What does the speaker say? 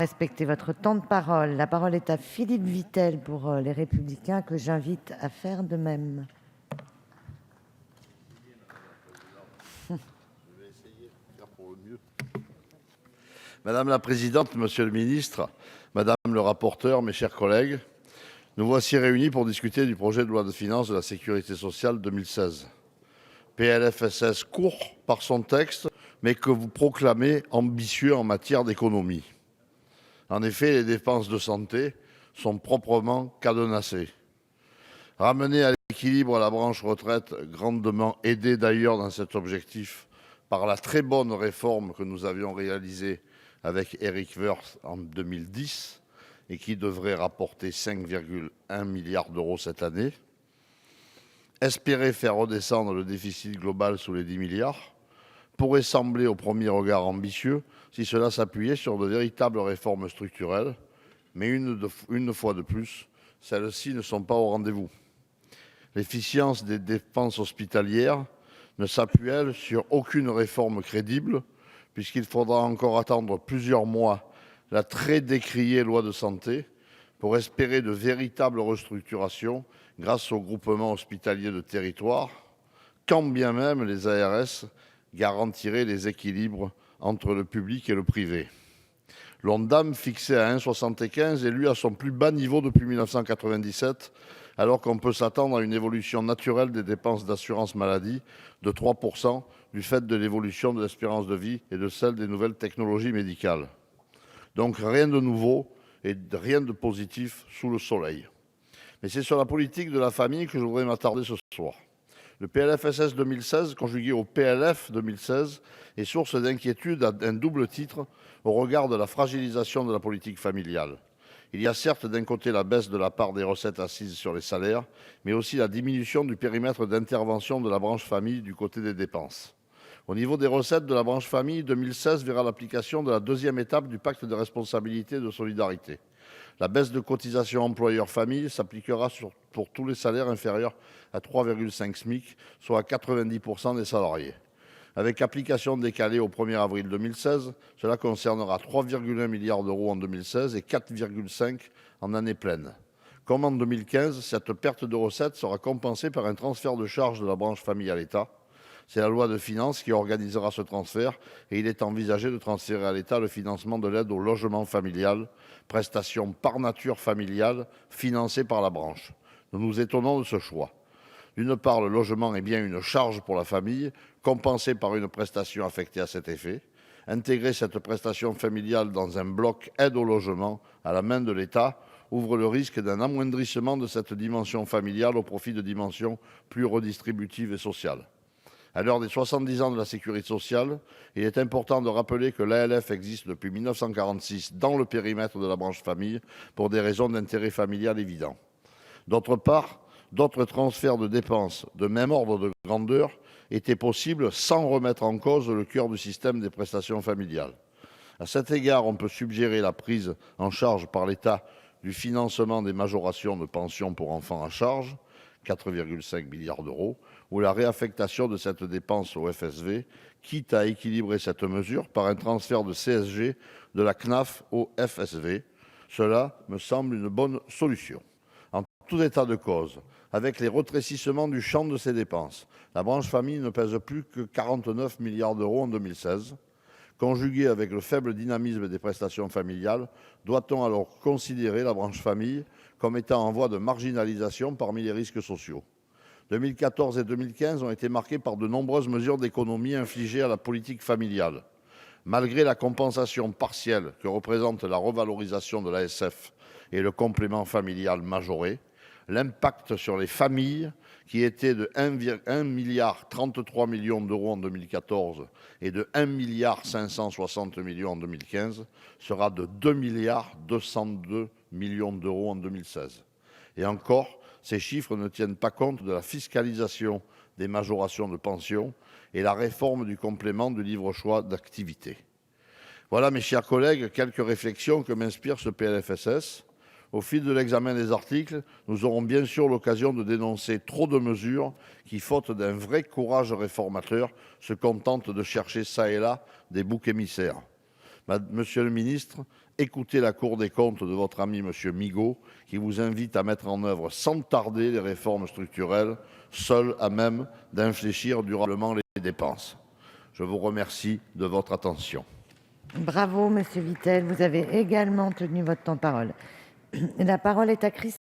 Respectez votre temps de parole. La parole est à Philippe Vitel pour Les Républicains, que j'invite à faire de même. Madame la présidente, monsieur le ministre, madame le rapporteur, mes chers collègues, nous voici réunis pour discuter du projet de loi de finances de la sécurité sociale 2016. PLFSS court par son texte, mais que vous proclamez ambitieux en matière d'économie. En effet, les dépenses de santé sont proprement cadenassées. Ramener à l'équilibre la branche retraite, grandement aidée d'ailleurs dans cet objectif par la très bonne réforme que nous avions réalisée avec Éric Woerth en 2010 et qui devrait rapporter 5,1 milliards d'euros cette année. Espérer faire redescendre le déficit global sous les 10 milliards pourrait sembler au premier regard ambitieux si cela s'appuyait sur de véritables réformes structurelles, mais une fois de plus, celles-ci ne sont pas au rendez-vous. L'efficience des dépenses hospitalières ne s'appuie, elle, sur aucune réforme crédible, puisqu'il faudra encore attendre plusieurs mois la très décriée loi de santé pour espérer de véritables restructurations grâce au groupement hospitalier de territoire, quand bien même les ARS garantiraient les équilibres entre le public et le privé. L'Ondam, fixé à 1,75, est lui à son plus bas niveau depuis 1997, alors qu'on peut s'attendre à une évolution naturelle des dépenses d'assurance maladie de 3% du fait de l'évolution de l'espérance de vie et de celle des nouvelles technologies médicales. Donc rien de nouveau et rien de positif sous le soleil. Mais c'est sur la politique de la famille que je voudrais m'attarder ce soir. Le PLFSS 2016, conjugué au PLF 2016, est source d'inquiétude à un double titre au regard de la fragilisation de la politique familiale. Il y a certes d'un côté la baisse de la part des recettes assises sur les salaires, mais aussi la diminution du périmètre d'intervention de la branche famille du côté des dépenses. Au niveau des recettes de la branche famille, 2016 verra l'application de la deuxième étape du pacte de responsabilité et de solidarité. La baisse de cotisation employeur-famille s'appliquera pour tous les salaires inférieurs à 3,5 SMIC, soit à 90% des salariés. Avec application décalée au 1er avril 2016, cela concernera 3,1 milliards d'euros en 2016 et 4,5 en année pleine. Comme en 2015, cette perte de recettes sera compensée par un transfert de charges de la branche famille à l'État. C'est la loi de finances qui organisera ce transfert et il est envisagé de transférer à l'État le financement de l'aide au logement familial, prestation par nature familiale financée par la branche. Nous nous étonnons de ce choix. D'une part, le logement est bien une charge pour la famille, compensée par une prestation affectée à cet effet. Intégrer cette prestation familiale dans un bloc aide au logement à la main de l'État ouvre le risque d'un amoindrissement de cette dimension familiale au profit de dimensions plus redistributives et sociales. À l'heure des 70 ans de la sécurité sociale, il est important de rappeler que l'ALF existe depuis 1946 dans le périmètre de la branche famille pour des raisons d'intérêt familial évidents. D'autre part, d'autres transferts de dépenses de même ordre de grandeur étaient possibles sans remettre en cause le cœur du système des prestations familiales. À cet égard, on peut suggérer la prise en charge par l'État du financement des majorations de pensions pour enfants à charge, 4,5 milliards d'euros, ou la réaffectation de cette dépense au FSV, quitte à équilibrer cette mesure par un transfert de CSG de la CNAF au FSV. Cela me semble une bonne solution. En tout état de cause, avec les rétrécissements du champ de ces dépenses, la branche famille ne pèse plus que 49 milliards d'euros en 2016. Conjugué avec le faible dynamisme des prestations familiales, doit-on alors considérer la branche famille comme étant en voie de marginalisation parmi les risques sociaux ? 2014 et 2015 ont été marqués par de nombreuses mesures d'économie infligées à la politique familiale. Malgré la compensation partielle que représente la revalorisation de l'ASF et le complément familial majoré, l'impact sur les familles, qui était de 1,33 milliard d'euros en 2014 et de 1,560 milliard en 2015, sera de 2,202 milliards d'euros en 2016. Et encore, ces chiffres ne tiennent pas compte de la fiscalisation des majorations de pension et la réforme du complément de libre choix d'activité. Voilà, mes chers collègues, quelques réflexions que m'inspire ce PLFSS. Au fil de l'examen des articles, nous aurons bien sûr l'occasion de dénoncer trop de mesures qui, faute d'un vrai courage réformateur, se contentent de chercher çà et là des boucs émissaires. Monsieur le ministre, écoutez la Cour des comptes de votre ami Monsieur Migaud, qui vous invite à mettre en œuvre sans tarder les réformes structurelles, seules à même d'infléchir durablement les dépenses. Je vous remercie de votre attention. Bravo, monsieur Vittel, vous avez également tenu votre temps de parole. La parole est à Christophe